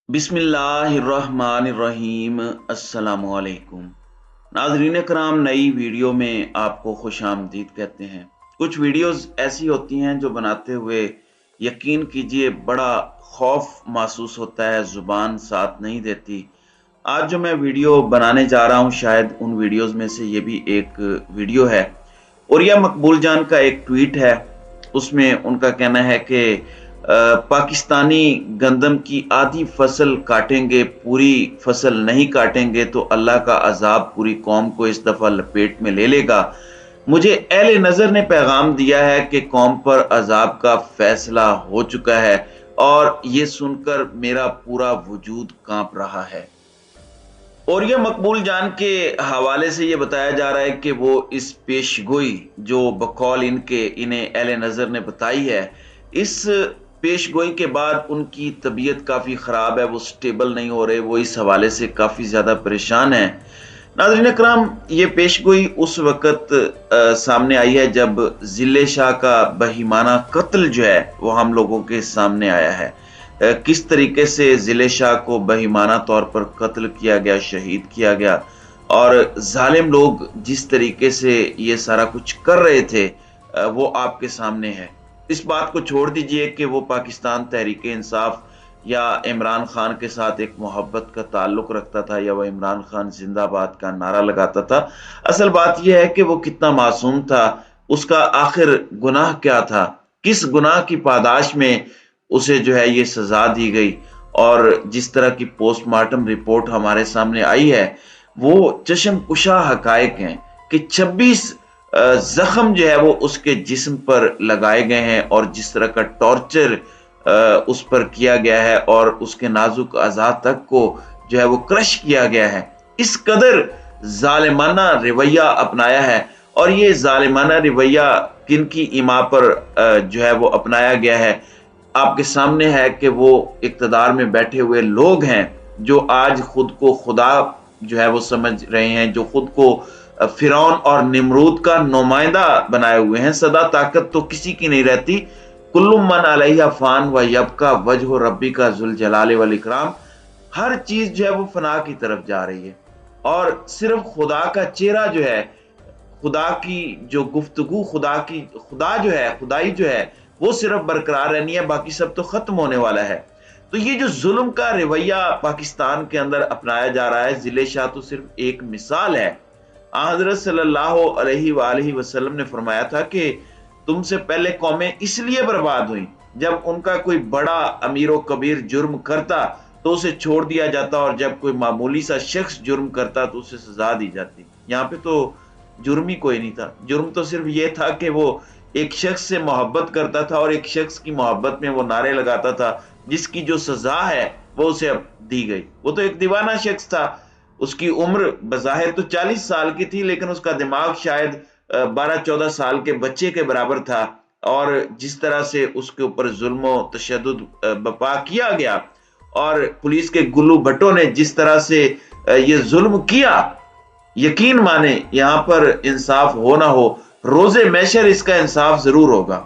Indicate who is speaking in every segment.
Speaker 1: बिस्मिल्लाहिर्रहमानिर्रहीम। अस्सलामुअलैकुम नाज़रीन कराम, नई वीडियो में आपको खुश आमदीद कहते हैं। कुछ वीडियोस ऐसी होती हैं जो बनाते हुए यकीन कीजिए बड़ा खौफ महसूस होता है, ज़ुबान साथ नहीं देती। आज जो मैं वीडियो बनाने जा रहा हूं, शायद उन वीडियोस में से ये भी एक वीडियो है। उरिया मकबूल जान का एक ट्वीट है, उसमें उनका कहना है कि पाकिस्तानी गंदम की आधी फसल काटेंगे, पूरी फसल नहीं काटेंगे तो अल्लाह का अजाब पूरी कौम को इस दफा लपेट में ले लेगा। मुझे अहले नजर ने पैगाम दिया है कि कौम पर अजाब का फैसला हो चुका है और ये सुनकर मेरा पूरा वजूद कांप रहा है। और ये मकबूल जान के हवाले से ये बताया जा रहा है कि वो इस पेशगोई जो बकौल इन्हें अहले नजर ने बताई है, इस पेशगोई के बाद उनकी तबीयत काफ़ी ख़राब है, वो स्टेबल नहीं हो रहे, वो इस हवाले से काफ़ी ज़्यादा परेशान है। नाज़रीन करम, ये पेशगोई उस वक़्त सामने आई है जब ज़िले शाह का बहीमाना कत्ल जो है वो हम लोगों के सामने आया है। किस तरीके से ज़िले शाह को बहीमाना तौर पर कत्ल किया गया, शहीद किया गया, और जालिम लोग जिस तरीके से ये सारा कुछ कर रहे थे वो आपके सामने है। इस बात को छोड़ दीजिए कि वो पाकिस्तान तहरीक इंसाफ या इमरान खान के साथ एक मोहब्बत का ताल्लुक रखता था या वह इमरान खान जिंदाबाद का नारा लगाता था। असल बात यह है कि वो कितना मासूम था, उसका आखिर गुनाह क्या था, किस गुनाह की पादाश में उसे जो है ये सजा दी गई। और जिस तरह की पोस्टमार्टम रिपोर्ट हमारे सामने आई है वो चश्म कुशा हकायक हैं कि 26 जख्म जो है वो उसके जिस्म पर लगाए गए हैं और जिस तरह का टॉर्चर उस पर किया गया है और उसके नाजुक अज़ा तक को जो है वो क्रश किया गया है। इस कदर जालिमाना रवैया अपनाया है। और ये जालिमाना रवैया किन की इमा पर जो है वो अपनाया गया है, आपके सामने है कि वो इक़्तिदार में बैठे हुए लोग हैं जो आज खुद को खुदा जो है वो समझ रहे हैं, जो खुद को फिरौन और निमरूद का नुमाइंदा बनाए हुए हैं। सदा ताकत तो किसी की नहीं रहती, कुल्लु मन अलैहा फान व यबका वजह रब्बी का जुल जलाल वल इकराम। हर चीज जो है वो फना की तरफ जा रही है और सिर्फ खुदा का चेहरा जो है, खुदा की जो गुफ्तगू, खुदा जो है, खुदाई जो है वो सिर्फ बरकरार रहनी है, बाकी सब तो खत्म होने वाला है। तो ये जो जुल्म का रवैया पाकिस्तान के अंदर अपनाया जा रहा है, जिले शाह तो सिर्फ एक मिसाल है। हज़रत सल्लल्लाहु अलैहि वसल्लम ने फरमाया था कि तुमसे पहले कौमें इसलिए बर्बाद हुई जब उनका कोई बड़ा अमीर कबीर जुर्म करता तो उसे छोड़ दिया जाता और जब कोई मामूली सा शख्स जुर्म करता तो उसे सजा दी जाती। यहाँ पे तो जुर्म ही कोई नहीं था। जुर्म तो सिर्फ ये था कि वो एक शख्स से मोहब्बत करता था और एक शख्स की मोहब्बत में वो नारे लगाता था, जिसकी जो सजा है वो उसे अब दी गई। वो तो एक दीवाना शख्स था, उसकी उम्र बज़ाहिर तो 40 साल की थी लेकिन उसका दिमाग शायद 12-14 साल के बच्चे के बराबर था। और जिस तरह से उसके ऊपर जुल्म तशद्दुद बर्पा किया गया और पुलिस के गुल्लू भट्टों ने जिस तरह से ये जुल्म किया, यकीन माने यहाँ पर इंसाफ हो ना हो, रोजे मैशर इसका इंसाफ जरूर होगा।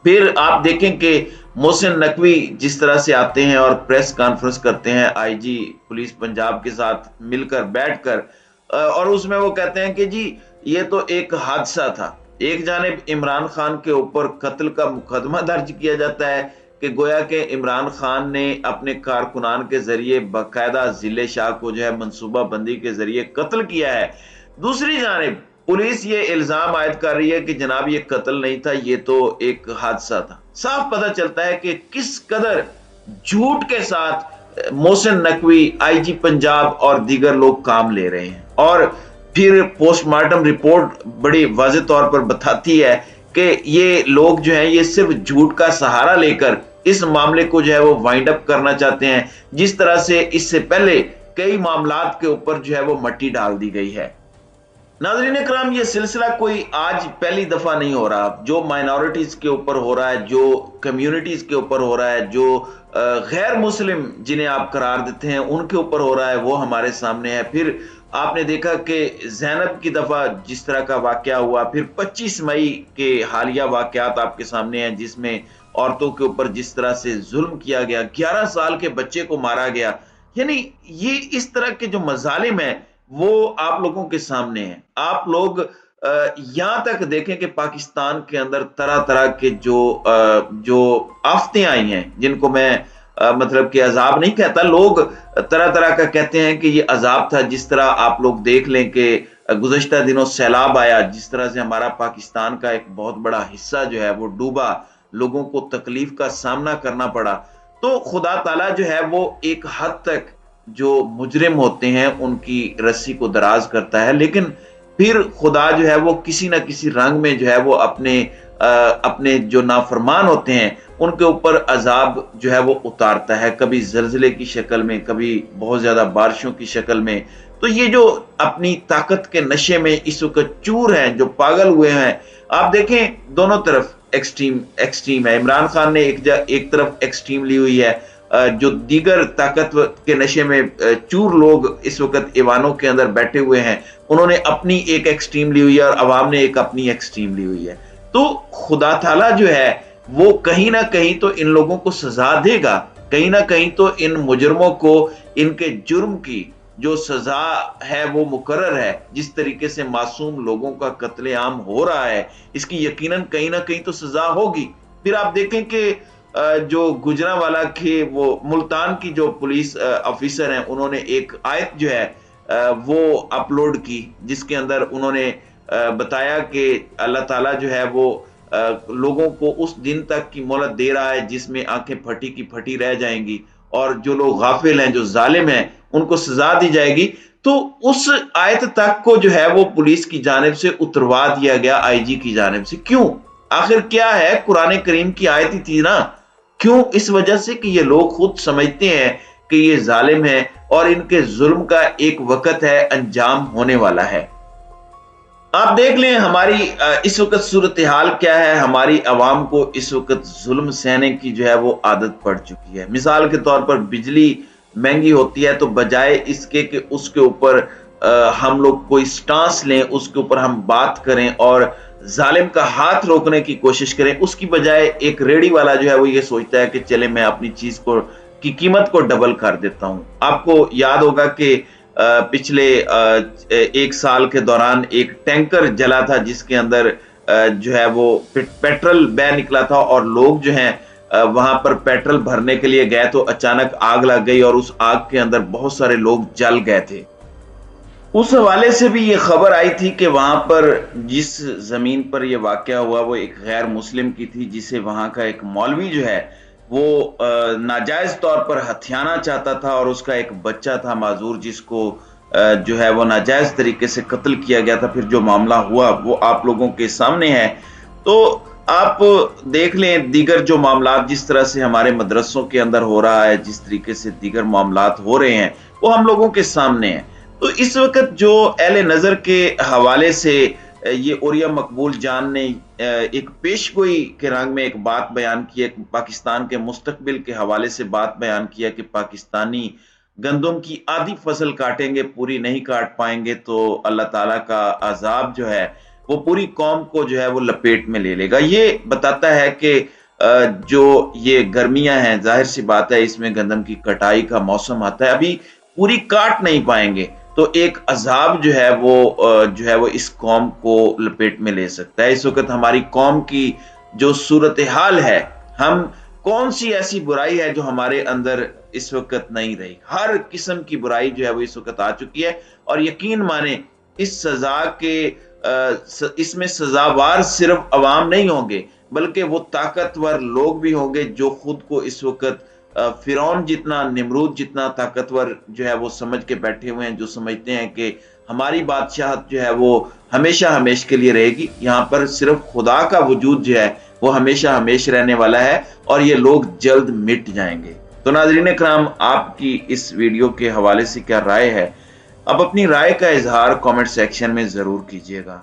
Speaker 1: फिर आप देखें कि मोहसिन नकवी जिस तरह से आते हैं और प्रेस कॉन्फ्रेंस करते हैं आईजी पुलिस पंजाब के साथ मिलकर बैठकर, और उसमें वो कहते हैं कि जी ये तो एक हादसा था। एक जानिब इमरान खान के ऊपर कत्ल का मुकदमा दर्ज किया जाता है कि गोया के इमरान खान ने अपने कारकुनान के जरिए बाकायदा जिले शाह को जो है मंसूबा बंदी के जरिए कत्ल किया है। दूसरी जानिब पुलिस ये इल्जाम आयद कर रही है कि जनाब ये कत्ल नहीं था, ये तो एक हादसा था। साफ पता चलता है कि किस कदर झूठ के साथ मोहसिन नकवी, आईजी पंजाब और दीगर लोग काम ले रहे हैं। और फिर पोस्टमार्टम रिपोर्ट बड़ी वाज़ेह तौर पर बताती है कि ये लोग जो हैं ये सिर्फ झूठ का सहारा लेकर इस मामले को जो है वो वाइंड अप करना चाहते हैं, जिस तरह से इससे पहले कई मामलात के ऊपर जो है वो मट्टी डाल दी गई है। नाज़रीन इकराम, ये सिलसिला कोई आज पहली दफा नहीं हो रहा। जो माइनॉरिटीज के ऊपर हो रहा है, जो कम्युनिटीज के ऊपर हो रहा है, जो गैर मुस्लिम जिन्हें आप करार देते हैं उनके ऊपर हो रहा है, वो हमारे सामने है। फिर आपने देखा कि ज़ैनब की दफा जिस तरह का वाकया हुआ, फिर 25 मई के हालिया वाकयात आपके सामने हैं जिसमें عورتوں کے اوپر جس طرح سے ظلم کیا گیا، 11 سال کے بچے کو مارا گیا، یعنی یہ اس طرح کے جو مظالم ہیں وہ آپ لوگوں کے سامنے ہیں۔ آپ لوگ یہاں تک دیکھیں کہ پاکستان کے اندر طرح طرح کے جو آفتیں آئی ہیں، جن کو میں مطلب کہ عذاب نہیں کہتا، لوگ طرح طرح کا کہتے ہیں کہ یہ عذاب تھا۔ جس طرح آپ لوگ دیکھ لیں کہ گزشتہ دنوں سیلاب آیا، جس طرح سے ہمارا پاکستان کا ایک بہت بڑا حصہ جو ہے وہ ڈوبا، لوگوں کو تکلیف کا سامنا کرنا پڑا۔ تو خدا تعالیٰ جو ہے وہ ایک حد تک جو مجرم ہوتے ہیں ان کی رسی کو دراز کرتا ہے، لیکن پھر خدا جو ہے وہ کسی نہ کسی رنگ میں جو ہے وہ اپنے جو نافرمان ہوتے ہیں ان کے اوپر عذاب جو ہے وہ اتارتا ہے، کبھی زلزلے کی شکل میں، کبھی بہت زیادہ بارشوں کی شکل میں۔ تو یہ جو اپنی طاقت کے نشے میں اس وقت چور ہیں، جو پاگل ہوئے ہیں، آپ دیکھیں دونوں طرف ایکسٹریم ہے۔ عمران خان نے ایک طرف ایکسٹریم لی ہوئی ہے، جو دیگر طاقت کے نشے میں چور لوگ اس وقت ایوانوں کے اندر بیٹھے ہوئے ہیں، انہوں نے اپنی ایک ایکسٹریم لی ہوئی ہے اور عوام نے ایک اپنی ایکسٹریم لی ہوئی ہے۔ تو خدا تعالیٰ جو ہے وہ کہیں نہ کہیں تو ان لوگوں کو سزا دے گا، کہیں نہ کہیں تو ان مجرموں کو ان کے جرم کی جو سزا ہے وہ مقرر ہے۔ جس طریقے سے معصوم لوگوں کا قتل عام ہو رہا ہے، اس کی یقیناً کہیں نہ کہیں تو سزا ہوگی۔ پھر آپ دیکھیں کہ جو گجرانوالہ کے وہ ملتان کی جو پولیس آفیسر ہیں، انہوں نے ایک آیت جو ہے وہ اپلوڈ کی، جس کے اندر انہوں نے بتایا کہ اللہ تعالیٰ جو ہے وہ لوگوں کو اس دن تک کی مہلت دے رہا ہے جس میں آنکھیں پھٹی کی پھٹی رہ جائیں گی، اور جو لوگ غافل ہیں، جو ظالم ہیں، ان کو سزا دی جائے گی۔ تو اس آیت تک کو جو ہے وہ پولیس کی جانب سے اتروا دیا گیا، آئی جی کی جانب سے۔ کیوں؟ آخر کیا ہے؟ قرآن کریم کی آیت ہی تھی نا۔ کیوں؟ اس وجہ سے کہ یہ لوگ خود سمجھتے ہیں کہ یہ ظالم ہیں اور ان کے ظلم کا ایک وقت ہے، انجام ہونے والا ہے۔ آپ دیکھ لیں ہماری اس وقت صورتحال کیا ہے۔ ہماری عوام کو اس وقت ظلم سہنے کی جو ہے وہ عادت پڑ چکی ہے۔ مثال کے طور پر بجلی مہنگی ہوتی ہے تو بجائے اس کے کہ اس کے اوپر ہم لوگ کوئی سٹانس لیں، اس کے اوپر ہم بات کریں اور ظالم کا ہاتھ روکنے کی کوشش کریں، اس کی بجائے ایک ریڑی والا جو ہے وہ یہ سوچتا ہے کہ چلے میں اپنی چیز کی قیمت کو ڈبل کر دیتا ہوں۔ آپ کو یاد ہوگا کہ پچھلے ایک سال کے دوران ایک ٹینکر جلا تھا جس کے اندر جو ہے وہ پیٹرول بہ نکلا تھا، اور لوگ جو ہیں وہاں پر پیٹرول بھرنے کے لیے گئے تو اچانک آگ لگ گئی اور اس آگ کے اندر بہت سارے لوگ جل گئے تھے۔ اس حوالے سے بھی یہ خبر آئی تھی کہ وہاں پر جس زمین پر یہ واقعہ ہوا وہ ایک غیر مسلم کی تھی، جسے وہاں کا ایک مولوی جو ہے وہ ناجائز طور پر ہتھیانا چاہتا تھا، اور اس کا ایک بچہ تھا معذور جس کو جو ہے وہ ناجائز طریقے سے قتل کیا گیا تھا۔ پھر جو معاملہ ہوا وہ آپ لوگوں کے سامنے ہے۔ تو آپ دیکھ لیں دیگر جو معاملات جس طرح سے ہمارے مدرسوں کے اندر ہو رہا ہے، جس طریقے سے دیگر معاملات ہو رہے ہیں، وہ ہم لوگوں کے سامنے ہیں۔ تو اس وقت جو اہل نظر کے حوالے سے یہ اوریا مقبول جان نے ایک پیشگوئی کے رنگ میں ایک بات بیان کی ہے، پاکستان کے مستقبل کے حوالے سے بات بیان کیا کہ پاکستانی گندم کی آدھی فصل کاٹیں گے، پوری نہیں کاٹ پائیں گے تو اللہ تعالیٰ کا عذاب جو ہے وہ پوری قوم کو جو ہے وہ لپیٹ میں لے لے گا۔ یہ بتاتا ہے کہ جو یہ گرمیاں ہیں، ظاہر سی بات ہے اس میں گندم کی کٹائی کا موسم آتا ہے، ابھی پوری کاٹ نہیں پائیں گے تو ایک عذاب جو ہے وہ اس قوم کو لپیٹ میں لے سکتا ہے۔ اس وقت ہماری قوم کی جو صورتحال ہے، ہم کون سی ایسی برائی ہے جو ہمارے اندر اس وقت نہیں رہی؟ ہر قسم کی برائی جو ہے وہ اس وقت آ چکی ہے، اور یقین مانیں اس میں سزاوار صرف عوام نہیں ہوں گے بلکہ وہ طاقتور لوگ بھی ہوں گے جو خود کو اس وقت فرعون جتنا، نمرود جتنا طاقتور جو ہے وہ سمجھ کے بیٹھے ہوئے ہیں، جو سمجھتے ہیں کہ ہماری بادشاہت جو ہے وہ ہمیشہ ہمیشہ کے لیے رہے گی۔ یہاں پر صرف خدا کا وجود جو ہے وہ ہمیشہ ہمیشہ رہنے والا ہے، اور یہ لوگ جلد مٹ جائیں گے۔ تو ناظرین کرام، آپ کی اس ویڈیو کے حوالے سے کیا رائے ہے؟ اب اپنی رائے کا اظہار کامنٹ سیکشن میں ضرور کیجیے گا۔